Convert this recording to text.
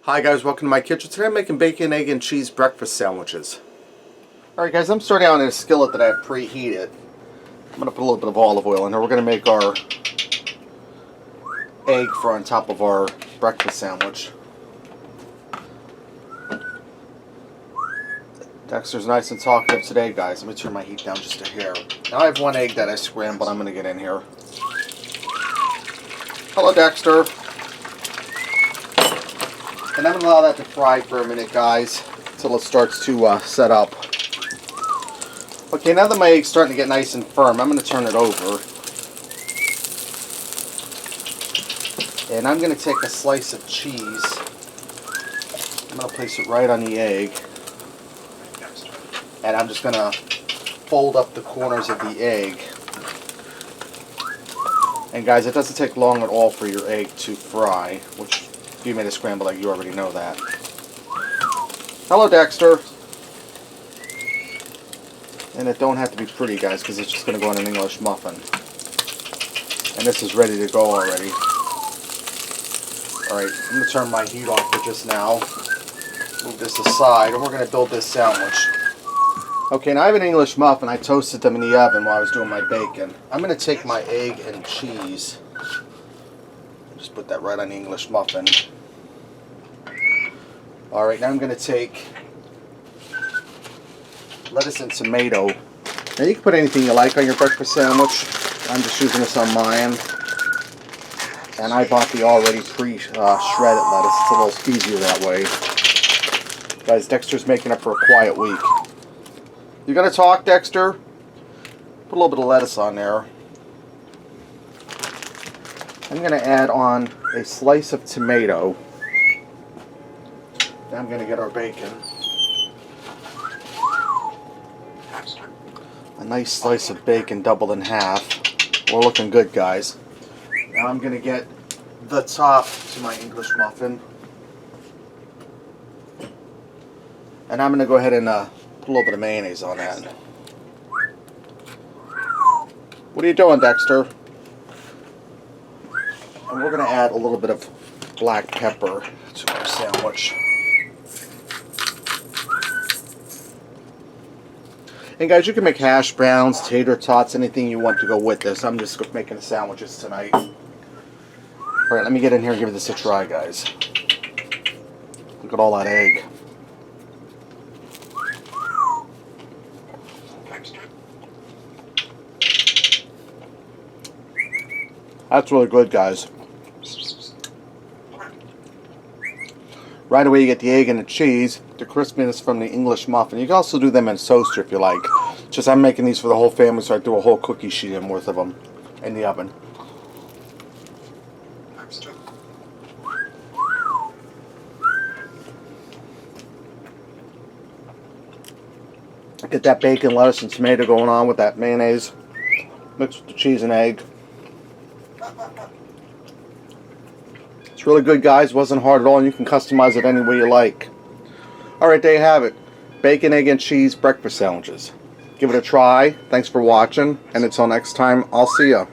Hi guys, welcome to my kitchen. Today I'm making bacon, egg, and cheese breakfast sandwiches. Alright guys, I'm starting out in a skillet that I have preheated. I'm going to put a little bit of olive oil in here. We're going to make our egg for on top of our breakfast sandwich. Dexter's nice and talkative today guys. Let me turn my heat down just a hair. Now I have one egg that I scrambled. I'm going to get in here. Hello Dexter. And I'm going to allow that to fry for a minute, guys, until it starts to set up. Okay, now that my egg's starting to get nice and firm, I'm going to turn it over. And I'm going to take a slice of cheese. I'm going to place it right on the egg. And I'm just going to fold up the corners of the egg. And guys, it doesn't take long at all for your egg to fry, which if you made a scrambled egg, you already know that. Hello, Dexter. And it don't have to be pretty, guys, because it's just going to go in an English muffin. And this is ready to go already. Alright, I'm going to turn my heat off for just now. Move this aside, and we're going to build this sandwich. Okay, now I have an English muffin. I toasted them in the oven while I was doing my bacon. I'm going to take my egg and cheese. Just put that right on the English muffin. Alright, now I'm going to take lettuce and tomato. Now you can put anything you like on your breakfast sandwich. I'm just using this on mine. And I bought the already pre-shredded lettuce. It's a little easier that way. Guys, Dexter's making up for a quiet week. You gonna talk, Dexter? Put a little bit of lettuce on there. I'm going to add on a slice of tomato. Now I'm going to get our bacon. A nice slice of bacon doubled in half. We're looking good, guys. Now I'm going to get the top to my English muffin. And I'm going to go ahead and put a little bit of mayonnaise on that. What are you doing, Dexter? And we're going to add a little bit of black pepper to our sandwich. And guys, you can make hash browns, tater tots, anything you want to go with this. I'm just making the sandwiches tonight. Alright, let me get in here and give this a try, guys. Look at all that egg. That's really good, guys. Right away you get the egg and the cheese, the crispiness from the English muffin. You can also do them in toaster if you like. Just I'm making these for the whole family, so I do a whole cookie sheet in worth of them in the oven. Get that bacon, lettuce, and tomato going on with that mayonnaise. Mixed with the cheese and egg. It's really good, guys. Wasn't hard at all, and you can customize it any way you like. Alright, there you have it. Bacon, egg, and cheese breakfast sandwiches. Give it a try. Thanks for watching, and until next time, I'll see ya.